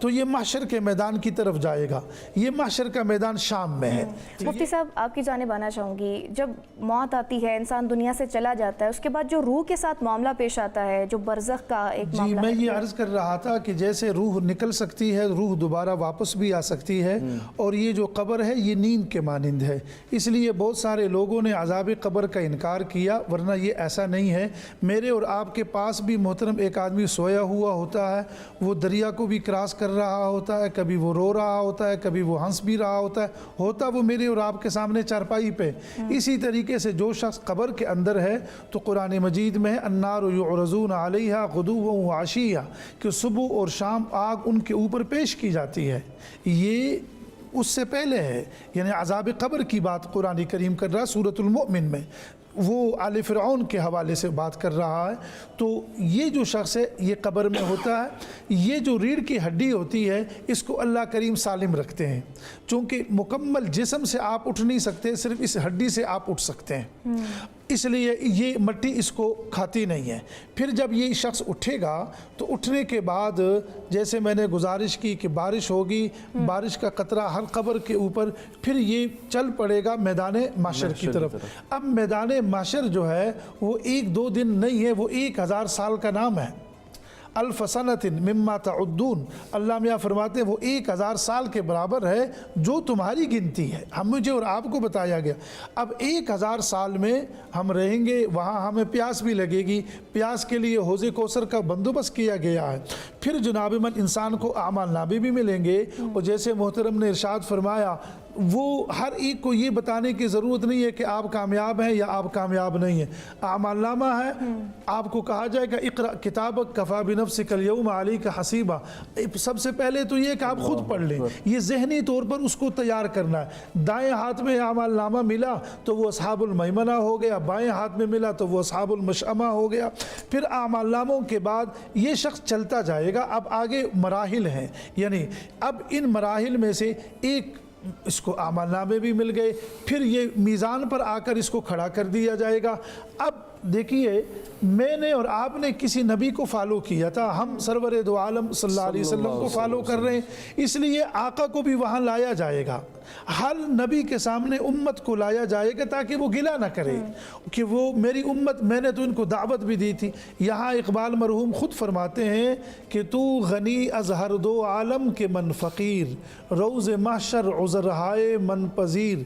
تو یہ محشر کے میدان کی طرف جائے گا. یہ محشر کا میدان شام میں ہے. مفتی صاحب آپ کی جانب آنا چاہوں گی, جب موت آتی ہے, انسان دنیا سے چلا جاتا ہے, اس کے بعد جو روح کے ساتھ معاملہ پیش آتا ہے, جو برزخ کا ایک معاملہ میں ہے. یہ عرض کر رہا تھا کہ جیسے روح نکل سکتی ہے, روح دوبارہ واپس بھی آ سکتی ہے, اور یہ جو قبر ہے یہ نیند کے مانند ہے. اس لیے بہت سارے لوگوں نے عذاب قبر کا انکار کیا, ورنہ یہ ایسا نہیں ہے. میرے اور آپ کے پاس بھی محترم ایک آدمی سویا ہوا ہوتا ہے, وہ دریا کو بھی کراس کر رہا ہوتا ہے, کبھی وہ رو رہا ہوتا ہے, کبھی وہ ہنس بھی رہا ہوتا وہ میرے اور آپ کے سامنے چارپائی پہ. اسی طریقے سے جو شخص قبر کے اندر ہے تو قرآن مجید میں النار یعرضون علیہا غدوا وعشیا, کہ صبح اور شام آگ ان کے اوپر پیش کی جاتی ہے. یہ اس سے پہلے ہے, یعنی عذاب قبر کی بات قرآن کریم کر رہا ہے سورۃ المؤمن میں, وہ آل فرعون کے حوالے سے بات کر رہا ہے. تو یہ جو شخص ہے یہ قبر میں ہوتا ہے. یہ جو ریڑھ کی ہڈی ہوتی ہے اس کو اللہ کریم سالم رکھتے ہیں, چونکہ مکمل جسم سے آپ اٹھ نہیں سکتے, صرف اس ہڈی سے آپ اٹھ سکتے ہیں, اس لیے یہ مٹی اس کو کھاتی نہیں ہے. پھر جب یہ شخص اٹھے گا تو اٹھنے کے بعد جیسے میں نے گزارش کی کہ بارش ہوگی, بارش کا قطرہ ہر قبر کے اوپر, پھر یہ چل پڑے گا میدان محشر کی طرف. اب میدان محشر جو ہے وہ 1-2 دن نہیں ہے, وہ 1000 سال کا نام ہے. الف سنۃ مما تعدون, اللہ میاں فرماتے ہیں وہ 1000 سال کے برابر ہے جو تمہاری گنتی ہے. مجھے اور آپ کو بتایا گیا اب 1000 سال میں ہم رہیں گے, وہاں ہمیں پیاس بھی لگے گی, پیاس کے لیے حوض کوثر کا بندوبست کیا گیا ہے. پھر جناب من انسان کو اعمال نامے بھی ملیں گے, اور جیسے محترم نے ارشاد فرمایا وہ ہر ایک کو یہ بتانے کی ضرورت نہیں ہے کہ آپ کامیاب ہیں یا آپ کامیاب نہیں ہیں. اعمال نامہ ہے, آپ کو کہا جائے گا اقرأ کتابک کفا بنفسک اليوم علیک حسیبا. سب سے پہلے تو یہ کہ آپ خود پڑھ لیں, یہ ذہنی طور پر اس کو تیار کرنا ہے. دائیں ہاتھ میں اعمال نامہ ملا تو وہ اصحاب المیمنہ ہو گیا, بائیں ہاتھ میں ملا تو وہ اصحاب المشأمہ ہو گیا. پھر اعمال ناموں کے بعد یہ شخص چلتا جائے گا. اب آگے مراحل ہیں, یعنی اب ان مراحل میں سے ایک اس کو اعمال نامے بھی مل گئے, پھر یہ میزان پر آ کر اس کو کھڑا کر دیا جائے گا. اب دیکھیے میں نے اور آپ نے کسی نبی کو فالو کیا تھا, ہم سرور دو عالم صلی اللہ علیہ وسلم کو فالو کر رہے ہیں, اس لیے آقا کو بھی وہاں لایا جائے گا. ہر نبی کے سامنے امت کو لایا جائے گا تاکہ وہ گلہ نہ کرے کہ وہ میری امت, میں نے تو ان کو دعوت بھی دی تھی. یہاں اقبال مرحوم خود فرماتے ہیں کہ تو غنی از ہر دو عالم کے من فقیر, روز محشر عذرہائے من پذیر,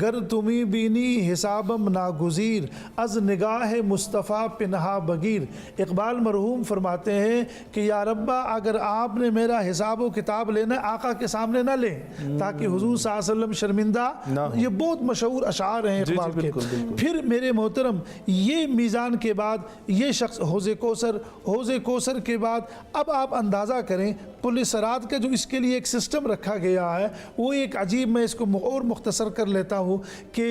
گر تمی بینی حسابم ناگزیر, از نگاہ مصطفیٰ پنہا بگیر. اقبال مرحوم فرماتے ہیں کہ یا ربا اگر آپ نے میرا حساب و کتاب لینا آقا کے سامنے نہ لیں تاکہ حضور صلی اللہ علیہ وسلم شرمندہ. یہ بہت مشہور اشعار ہیں اقبال کے. پھر میرے محترم یہ میزان کے بعد یہ شخص حوض کوثر کے بعد اب آپ اندازہ کریں پل صراط کا جو اس کے لیے ایک سسٹم رکھا گیا ہے وہ ایک عجیب, میں اس کو اور مختصر کر لیتا ہوں کہ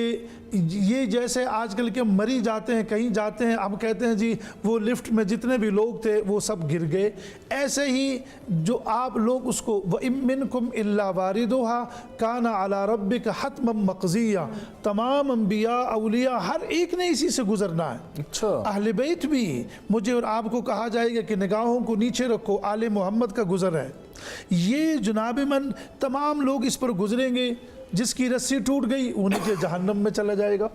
یہ جیسے آج کل کے مری جاتے ہیں, کہیں جاتے ہیں, ہم کہتے ہیں جی وہ لفٹ میں جتنے بھی لوگ تھے وہ سب گر گئے, ایسے ہی جو آپ لوگ اس کو وَإِن مِّنكُمْ إِلَّا وَارِدُهَا كَانَ عَلَى رَبِّكَ حَتْمًا مَقْضِيًّا. تمام انبیاء اولیاء ہر ایک نے اسی سے گزرنا ہے. اہل بیت بھی, مجھے اور آپ کو کہا جائے گا کہ نگاہوں کو نیچے رکھو, آل محمد کا گزر ہے. یہ جناب من تمام لوگ اس پر گزریں گے. جس کی رسی ٹوٹ گئی وہ نیچے جہنم میں چلا جائے گا,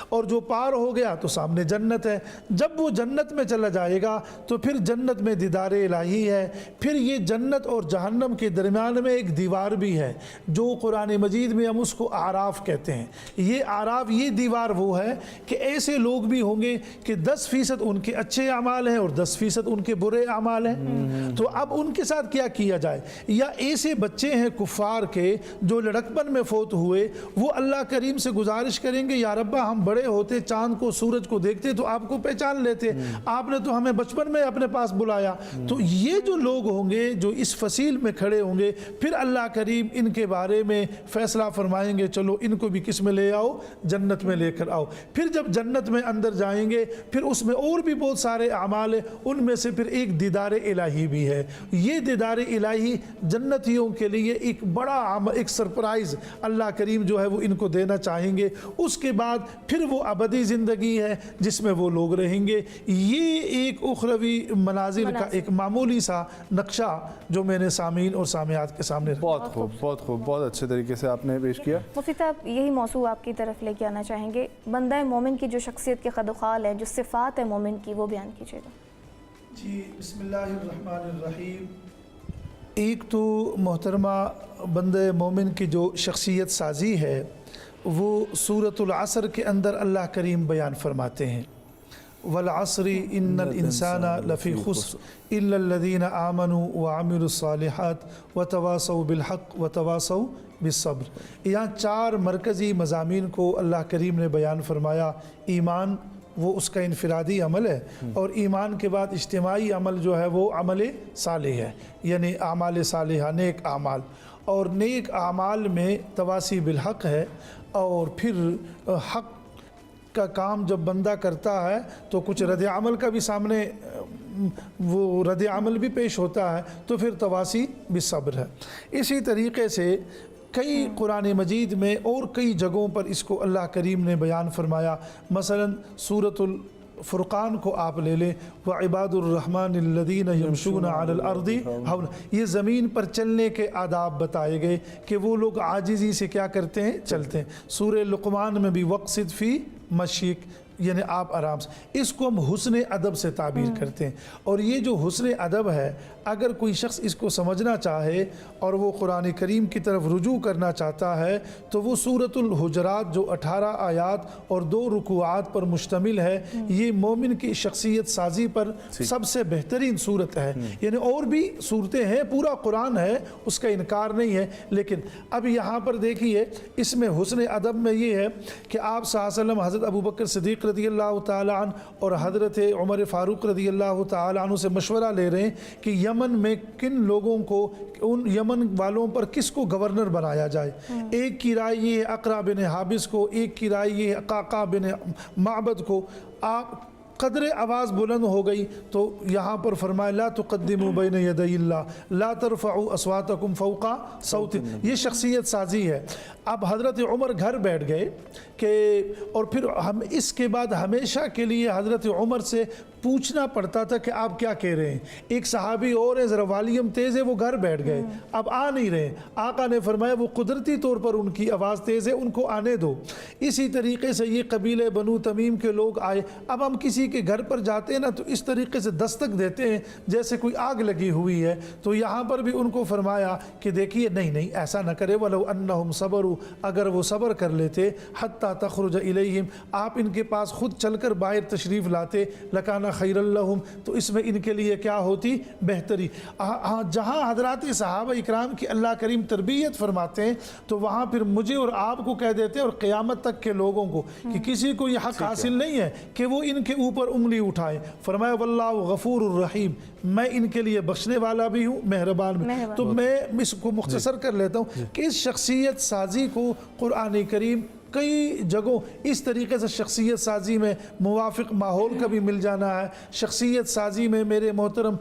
اور جو پار ہو گیا تو سامنے جنت ہے. جب وہ جنت میں چلا جائے گا تو پھر جنت میں دیدار الہی ہے. پھر یہ جنت اور جہنم کے درمیان میں ایک دیوار بھی ہے جو قرآن مجید میں ہم اس کو اعراف کہتے ہیں. یہ اعراف, یہ دیوار وہ ہے کہ ایسے لوگ بھی ہوں گے کہ 10% ان کے اچھے اعمال ہیں اور 10% ان کے برے اعمال ہیں. تو اب ان کے ساتھ کیا کیا جائے؟ یا ایسے بچے ہیں کفار کے جو لڑکپن میں فوت ہوئے, وہ اللہ کریم سے گزارش کریں گے یا ربا ہم بڑے ہوتے چاند کو سورج کو دیکھتے تو آپ کو پہچان لیتے, آپ نے تو ہمیں بچپن میں اپنے پاس بلایا. تو یہ جو لوگ ہوں گے جو اس فصیل میں کھڑے ہوں گے, پھر اللہ کریم ان کے بارے میں فیصلہ فرمائیں گے, چلو ان کو بھی کس میں لے آؤ, جنت میں لے کر آؤ. پھر جب جنت میں اندر جائیں گے پھر اس میں اور بھی بہت سارے اعمال ہیں, ان میں سے پھر ایک دیدار الہی بھی ہے. یہ دیدار الہی جنتیوں کے لیے ایک بڑا ایک سرپرائز اللہ کریم جو ہے وہ ان کو دینا چاہیں گے. اس کے بعد پھر وہ ابدی زندگی ہے جس میں وہ لوگ رہیں گے. یہ ایک اخروی مناظر کا ایک معمولی سا نقشہ جو میں نے سامعین اور سامعات کے سامنے رکھا. بہت خوب، بہت خوب، بہت اچھے طریقے سے آپ نے پیش کیا. مفتی صاحب یہی موضوع آپ کی طرف لے کے آنا چاہیں گے، بندہ مومن کی جو شخصیت کے خد و خال ہے، جو صفات ہے مومن کی، وہ بیان کیجیے گا. جی بسم اللہ الرحمن الرحیم. ایک تو محترمہ بندہ مومن کی جو شخصیت سازی ہے وہ سورۃ العصر کے اندر اللہ کریم بیان فرماتے ہیں، والعصر ان الانسان لفی خسر الا الذین آمنوا وعملوا الصالحات وتواصوا بالحق وتواصوا بالصبر. یہاں 4 مرکزی مضامین کو اللہ کریم نے بیان فرمایا. ایمان وہ اس کا انفرادی عمل ہے، اور ایمان کے بعد اجتماعی عمل جو ہے وہ عمل صالح ہے، یعنی اعمال صالحہ، نیک اعمال. اور نیک اعمال میں تواصی بالحق ہے، اور پھر حق کا کام جب بندہ کرتا ہے تو کچھ رد عمل کا بھی سامنے وہ رد عمل بھی پیش ہوتا ہے، تو پھر تواصی بالصبر ہے. اسی طریقے سے کئی قرآن مجید میں اور کئی جگہوں پر اس کو اللہ کریم نے بیان فرمایا. مثلا سورۃ الفرقان کو آپ لے لیں، وعباد الرحمن الذین یمشون علی الارض ہونا. یہ زمین پر چلنے کے آداب بتائے گئے کہ وہ لوگ عاجزی سے کیا کرتے ہیں، چلتے ہیں. سورہ لقمان میں بھی وقصد فی مشیک، یعنی آپ آرام سے. اس کو ہم حسن ادب سے تعبیر کرتے ہیں. اور یہ جو حسن ادب ہے، اگر کوئی شخص اس کو سمجھنا چاہے اور وہ قرآن کریم کی طرف رجوع کرنا چاہتا ہے تو وہ سورۃ الحجرات جو 18 آیات اور 2 رکوعات پر مشتمل ہے، یہ مومن کی شخصیت سازی پر سب سے بہترین صورت ہے. یعنی اور بھی صورتیں ہیں، پورا قرآن ہے، اس کا انکار نہیں ہے، لیکن اب یہاں پر دیکھیے اس میں حسن ادب میں یہ ہے کہ آپ صلی اللہ علیہ وسلم حضرت ابو بکر صدیق رضی اللہ تعالیٰ عنہ اور حضرت عمر فاروق رضی اللہ تعالیٰ عنہ سے مشورہ لے رہے ہیں کہ یمن میں کن لوگوں کو، ان یمن والوں پر کس کو گورنر بنایا جائے. ایک کی رائے یہ ہے اقرا بن حابس کو، ایک کی رائے یہ ہے قعقاع بن معبد کو. آپ قدر آواز بلند ہو گئی تو یہاں پر فرمایا لا تقدموا بین یدی اللہ لا ترفعوا اصواتکم فوق صوت. یہ شخصیت سازی ہے. اب حضرت عمر گھر بیٹھ گئے کہ، اور پھر ہم اس کے بعد ہمیشہ کے لیے حضرت عمر سے پوچھنا پڑتا تھا کہ آپ کیا کہہ رہے ہیں. ایک صحابی اور ہے ذرا والیوم تیز ہے، وہ گھر بیٹھ گئے، اب آ نہیں رہے. آقا نے فرمایا وہ قدرتی طور پر ان کی آواز تیز ہے، ان کو آنے دو. اسی طریقے سے یہ قبیلے بنو تمیم کے لوگ آئے. اب ہم کسی کے گھر پر جاتے ہیں نا تو اس طریقے سے دستک دیتے ہیں جیسے کوئی آگ لگی ہوئی ہے. تو یہاں پر بھی ان کو فرمایا کہ دیکھیے نہیں ایسا نہ کرے، وَلَوْ أَنَّهُمْ صَبَرُوا، اگر وہ صبر کر لیتے، حَتَّى تَخْرُجَ إِلَيْهِمْ، آپ ان کے پاس خود چل کر باہر تشریف لاتے، لَكَانَ خَيْرًا لَهُمْ، تو اس میں ان کے لیے کیا ہوتی، بہتری. جہاں حضرات صحابہ اکرام کی اللہ کریم تربیت فرماتے ہیں تو وہاں پھر مجھے اور آپ کو کہہ دیتے ہیں اور قیامت تک کے لوگوں کو کہ کسی کو یہ حق حاصل نہیں ہے کہ وہ ان کے اوپر انگلی اٹھائے. فرمایا واللہ غفور الرحیم، میں ان کے لیے بخشنے والا بھی ہوں، مہربان بھی. تو میں اس کو مختصر کر لیتا ہوں کہ اس شخصیت سازی کو قرآن کریم کئی جگہوں اس طریقے سے شخصیت سازی میں موافق ماحول کا بھی مل جانا ہے. شخصیت سازی میں میرے محترم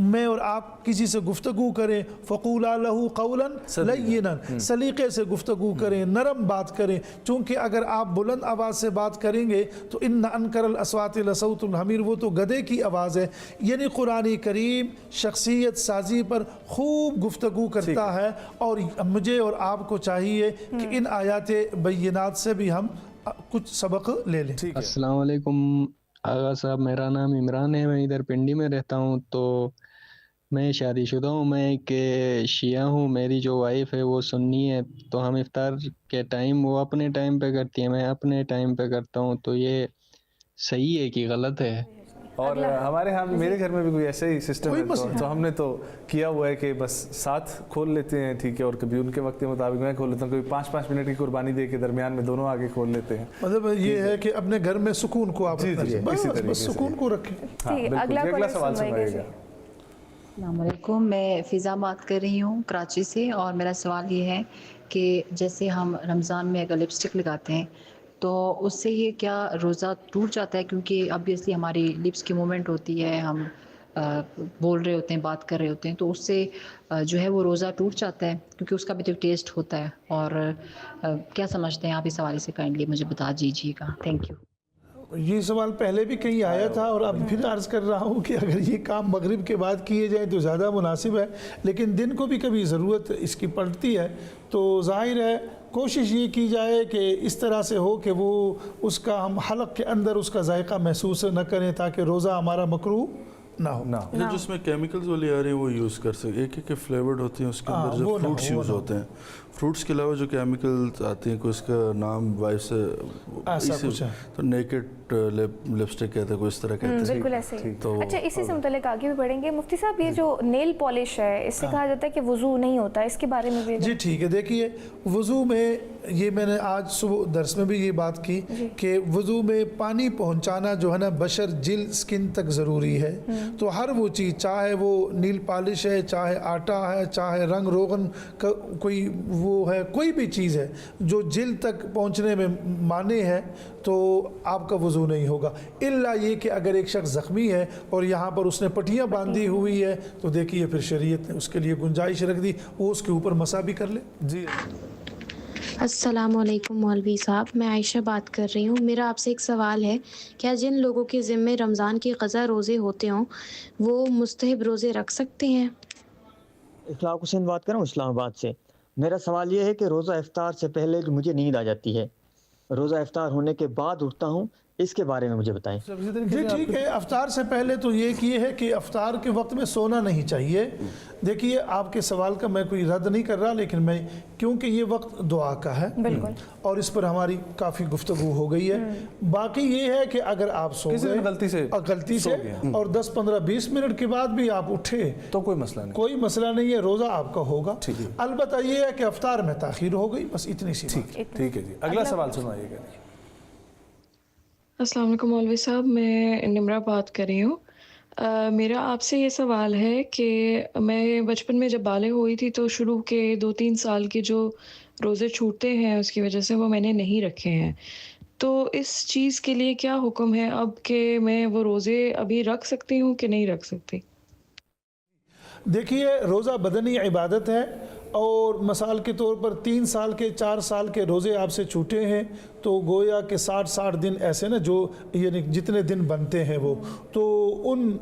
میں اور آپ کسی سے گفتگو کریں، فقولا لہو قولا لینا، سلیقے سے گفتگو کریں، نرم بات کریں. چونکہ اگر آپ بلند آواز سے بات کریں گے تو ان انکر الاصوات لصوت الحمیر، وہ تو گدھے کی آواز ہے. یعنی قرآن کریم شخصیت سازی پر خوب گفتگو کرتا ہے، اور مجھے اور آپ کو چاہیے کہ ان آیات بینات سے بھی ہم کچھ سبق لے لیں. السلام علیکم آغا صاحب، میرا نام عمران ہے، میں ادھر پنڈی میں رہتا ہوں. تو میں شادی شدہ ہوں، میں ایک شیعہ ہوں. میری جو وائف ہے وہ سنی ہے. تو ہم افطار کے ٹائم وہ اپنے ٹائم پہ کرتی ہے، میں اپنے ٹائم پہ کرتا ہوں. تو یہ صحیح ہے کہ غلط ہے؟ اور ہمارے ہاں میرے گھر میں بھی کوئی ایسا ہی سسٹم ہے، تو ہم نے تو کیا ہوا ہے کہ بس ساتھ کھول لیتے ہیں، ٹھیک ہے، اور کبھی ان کے وقت کے مطابق میں کھول لیتا ہوں، کبھی 5-5 منٹ کی قربانی دے کے درمیان میں دونوں آگے کھول لیتے ہیں. مطلب یہ ہے کہ اپنے گھر میں سکون کو آپ بس سکون کو رکھیں. اگلا سوال سنائیے گا. السلام علیکم، میں فضا بات کر رہی ہوں کراچی سے، اور میرا سوال یہ ہے کہ جیسے ہم رمضان میں اگر لپسٹک لگاتے ہیں تو اس سے یہ کیا روزہ ٹوٹ جاتا ہے؟ کیونکہ ابویسلی ہماری لپس کی موومنٹ ہوتی ہے، ہم بول رہے ہوتے ہیں، بات کر رہے ہوتے ہیں، تو اس سے جو ہے وہ روزہ ٹوٹ جاتا ہے، کیونکہ اس کا بھی تو ٹیسٹ ہوتا ہے. اور کیا سمجھتے ہیں آپ اس حوالے سے؟ کائنڈلی مجھے بتا دیجیے گا. Thank you. یہ سوال پہلے بھی کہیں آیا تھا اور اب پھر عرض کر رہا ہوں کہ اگر یہ کام مغرب کے بعد کیے جائیں تو زیادہ مناسب ہے، لیکن دن کو بھی کبھی ضرورت اس کی پڑتی ہے، تو ظاہر ہے کوشش یہ کی جائے کہ اس طرح سے ہو کہ وہ اس کا ہم حلق کے اندر اس کا ذائقہ محسوس نہ کریں تاکہ روزہ ہمارا مکروہ نہ ہو. یہ جس میں کیمیکلز والی آ رہی ہیں وہ یوز کر سکتے، ایک ایک فلیورڈ ہوتی ہیں، اس کے اندر جو فروٹس یوز ہوتے ہیں، فروٹس کے علاوہ جو کیمیکلز آتی ہیں، کوئی اس کا نام وائف سے تو نیکڈ لپسٹک کہتے ہیں، کوئی اس طرح کہتے ہیں. بالکل ایسے ہی. اچھا، اسی سے متعلق آگے بھی پڑھیں گے. مفتی صاحب، یہ جو نیل پالش ہے اس سے کہا جاتا ہے کہ وضو نہیں ہوتا، اس کے بارے میں بھی؟ جی ٹھیک ہے. دیکھیے وضو میں یہ میں نے آج صبح درس میں بھی یہ بات کی کہ وضو میں پانی پہنچانا جو ہے نا بشر جلد سکن تک ضروری ہے. تو ہر وہ چیز، چاہے وہ نیل پالش ہے، چاہے آٹا ہے، چاہے رنگ روغن کا کوئی وہ ہے، کوئی بھی چیز ہے جو جلد تک پہنچنے میں مانع ہے، تو آپ کا وضو نہیں ہوگا. الا یہ کہ اگر ایک شخص زخمی ہے اور یہاں پر اس نے پٹیاں باندھی ہوئی ہے تو دیکھیے پھر شریعت نے اس کے لیے گنجائش رکھ دی، وہ اس کے اوپر مسح بھی کر لے. جی السلام علیکم مولوی صاحب، میں عائشہ بات کر رہی ہوں. میرا آپ سے ایک سوال ہے، کیا جن لوگوں کے ذمے رمضان کی قضا روزے ہوتے ہوں وہ مستحب روزے رکھ سکتے ہیں؟ اخلاق حسین بات کر رہا ہوں اسلام آباد سے. میرا سوال یہ ہے کہ روزہ افطار سے پہلے جو مجھے نیند آ جاتی ہے، روزہ افطار ہونے کے بعد اٹھتا ہوں، اس کے بارے میں مجھے بتائیں. جی ٹھیک ہے. افطار سے پہلے تو یہ ہے کہ افطار کے وقت میں سونا نہیں چاہیے. دیکھیے آپ کے سوال کا میں کوئی رد نہیں کر رہا، لیکن میں کیونکہ یہ وقت دعا کا ہے اور اس پر ہماری کافی گفتگو ہو گئی ہے. باقی یہ ہے کہ اگر آپ سو گئے غلطی سے اور 10 15 20 منٹ کے بعد بھی آپ اٹھے تو کوئی مسئلہ نہیں، کوئی مسئلہ نہیں ہے، روزہ آپ کا ہوگا. البتہ یہ ہے کہ افطار میں تاخیر ہو گئی، بس اتنی سی. ٹھیک ہے جی. اگلا سوال سنائیے گا. السلام علیکم مولوی صاحب، میں نمرہ بات کر رہی ہوں. میرا آپ سے یہ سوال ہے کہ میں بچپن میں جب بالغ ہوئی تھی تو شروع کے 2-3 سال کے جو روزے چھوٹتے ہیں اس کی وجہ سے وہ میں نے نہیں رکھے ہیں. تو اس چیز کے لیے کیا حکم ہے اب کہ میں وہ روزے ابھی رکھ سکتی ہوں کہ نہیں رکھ سکتی؟ دیکھیے روزہ بدنی عبادت ہے اور مثال کے طور پر 3 سال کے 4 سال کے روزے آپ سے چھوٹے ہیں تو گویا کہ 60 دن ایسے نا، جو یعنی جتنے دن بنتے ہیں وہ، تو ان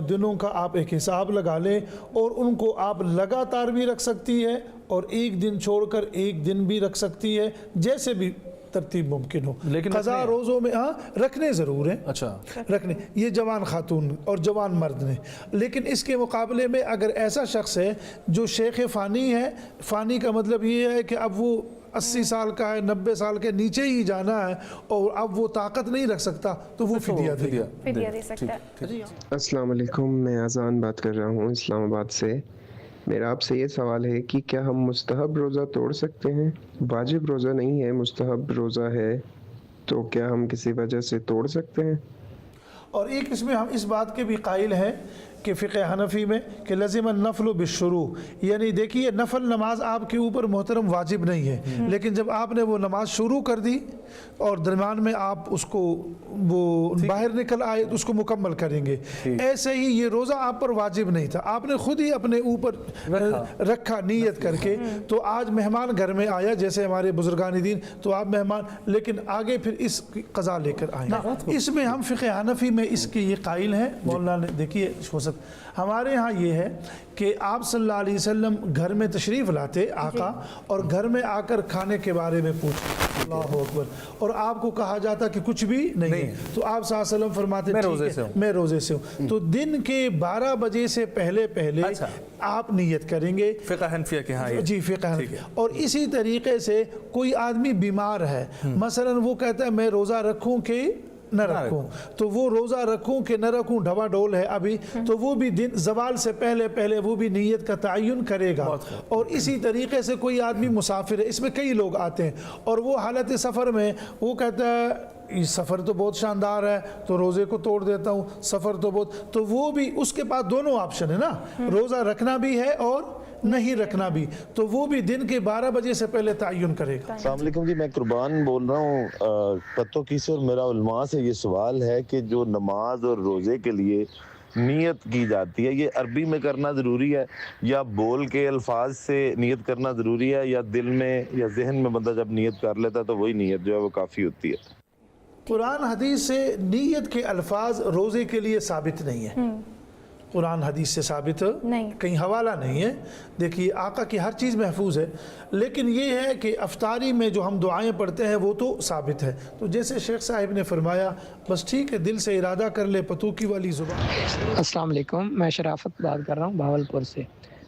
دنوں کا آپ ایک حساب لگا لیں اور ان کو آپ لگاتار بھی رکھ سکتی ہے اور ایک دن چھوڑ کر ایک دن بھی رکھ سکتی ہے، جیسے بھی ترتیب ممکن ہو. لیکن قضا روزوں میں رکھنے ضرور ہیں. اچھا رکھنے، یہ جوان خاتون اور جوان مرد نے. لیکن اس کے مقابلے میں اگر ایسا شخص ہے جو شیخ فانی ہے، فانی کا مطلب یہ ہے کہ اب وہ 80 سال کا ہے، 90 سال کے نیچے ہی جانا ہے اور اب وہ طاقت نہیں رکھ سکتا تو وہ فدیہ دے سکتا ہے. السلام علیکم، میں اذان بات کر رہا ہوں اسلام آباد سے. میرا آپ سے یہ سوال ہے کہ کیا ہم مستحب روزہ توڑ سکتے ہیں؟ واجب روزہ نہیں ہے، مستحب روزہ ہے، تو کیا ہم کسی وجہ سے توڑ سکتے ہیں؟ اور ایک اس میں ہم اس بات کے بھی قائل ہیں کہ فقہ حنفی میں کہ لزم النفل بالشروع، یعنی دیکھیے نفل نماز آپ کے اوپر محترم واجب نہیں ہے، لیکن جب آپ نے وہ نماز شروع کر دی اور درمیان میں آپ اس کو وہ باہر نکل آئے تو اس کو مکمل کریں گے. ایسے ہی یہ روزہ آپ پر واجب نہیں تھا، آپ نے خود ہی اپنے اوپر رکھا نیت کر کے. تو آج مہمان گھر میں آیا جیسے ہمارے بزرگان دین، تو آپ مہمان، لیکن آگے پھر اس کی قضا لے کر آئیں. اس میں ہم فقہ حنفی میں اس کے یہ قائل ہیں. مولانا نے دیکھیے ہمارے ہاں یہ ہے کہ آپ صلی اللہ علیہ وسلم گھر میں تشریف لاتے آقا اور گھر میں آ کر کھانے کے بارے میں پوچھتے، اللہ اکبر، اور آپ کو کہا جاتا کہ کچھ بھی نہیں، تو آپ صلی اللہ علیہ وسلم فرماتے میں روزے سے ہوں. تو دن کے 12 بجے سے پہلے آپ نیت کریں گے. فقہ حنفیہ کے ہاں جی فقہ حنفیہ. اور اسی طریقے سے کوئی آدمی بیمار ہے، مثلا وہ کہتا ہے میں روزہ رکھوں کہ نہ رکھوں، تو وہ روزہ رکھوں کہ نہ رکھوں ڈھوا ڈول ہے ابھی، تو وہ بھی دن زوال سے پہلے وہ بھی نیت کا تعین کرے گا. اور اسی طریقے سے کوئی آدمی مسافر ہے، اس میں کئی لوگ آتے ہیں اور وہ حالت سفر میں وہ کہتا ہے سفر تو بہت شاندار ہے تو روزے کو توڑ دیتا ہوں، سفر تو بہت، تو وہ بھی اس کے پاس دونوں آپشن ہے نا، روزہ رکھنا بھی ہے اور نہیں رکھنا بھی، تو وہ بھی دن کے 12 بجے سے پہلے تعین کرے گا. السلام علیکم جی، میں قربان بول رہا ہوں پتوں کی سے، اور میرا علماء سے یہ سوال ہے کہ جو نماز اور روزے کے لیے نیت کی جاتی ہے، یہ عربی میں کرنا ضروری ہے یا بول کے الفاظ سے نیت کرنا ضروری ہے، یا دل میں یا ذہن میں بندہ جب نیت کر لیتا ہے تو وہی نیت جو ہے وہ کافی ہوتی ہے؟ قرآن حدیث سے نیت کے الفاظ روزے کے لیے ثابت نہیں ہے، قرآن حدیث سے ثابت نہیں، کہیں حوالہ نہیں ہے۔ دیکھیے آقا کی ہر چیز محفوظ ہے، لیکن یہ ہے کہ افطاری میں جو ہم دعائیں پڑھتے ہیں وہ تو ثابت ہے۔ تو جیسے شیخ صاحب نے فرمایا بس ٹھیک ہے، دل سے ارادہ کر لے پتوکی والی زبان۔ السلام علیکم، میں شرافت بات کر رہا ہوں بھاولپور سے۔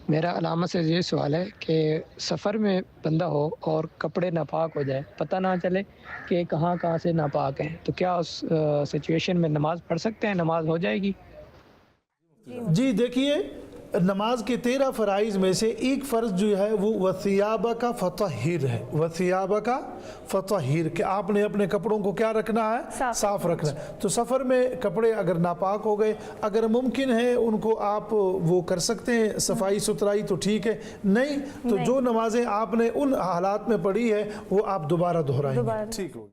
میرا علامت سے یہ سوال ہے کہ سفر میں بندہ ہو اور کپڑے ناپاک ہو جائے، پتہ نہ چلے کہ کہاں سے ناپاک ہیں، تو کیا اس سچویشن میں نماز پڑھ سکتے ہیں؟ نماز ہو جائے گی؟ جی دیکھیے، نماز کے 13 فرائض میں سے ایک فرض جو ہے وہ وَثِيَابَكَ فَطَهِّرْ ہے، وَثِيَابَكَ فَطَهِّرْ، کہ آپ نے اپنے کپڑوں کو کیا رکھنا ہے؟ صاف رکھنا ہے۔ تو سفر میں کپڑے اگر ناپاک ہو گئے، اگر ممکن ہے ان کو آپ وہ کر سکتے ہیں صفائی ستھرائی تو ٹھیک ہے، نہیں تو جو نمازیں آپ نے ان حالات میں پڑھی ہے وہ آپ دوبارہ دہرائیں گے۔ ٹھیک ہو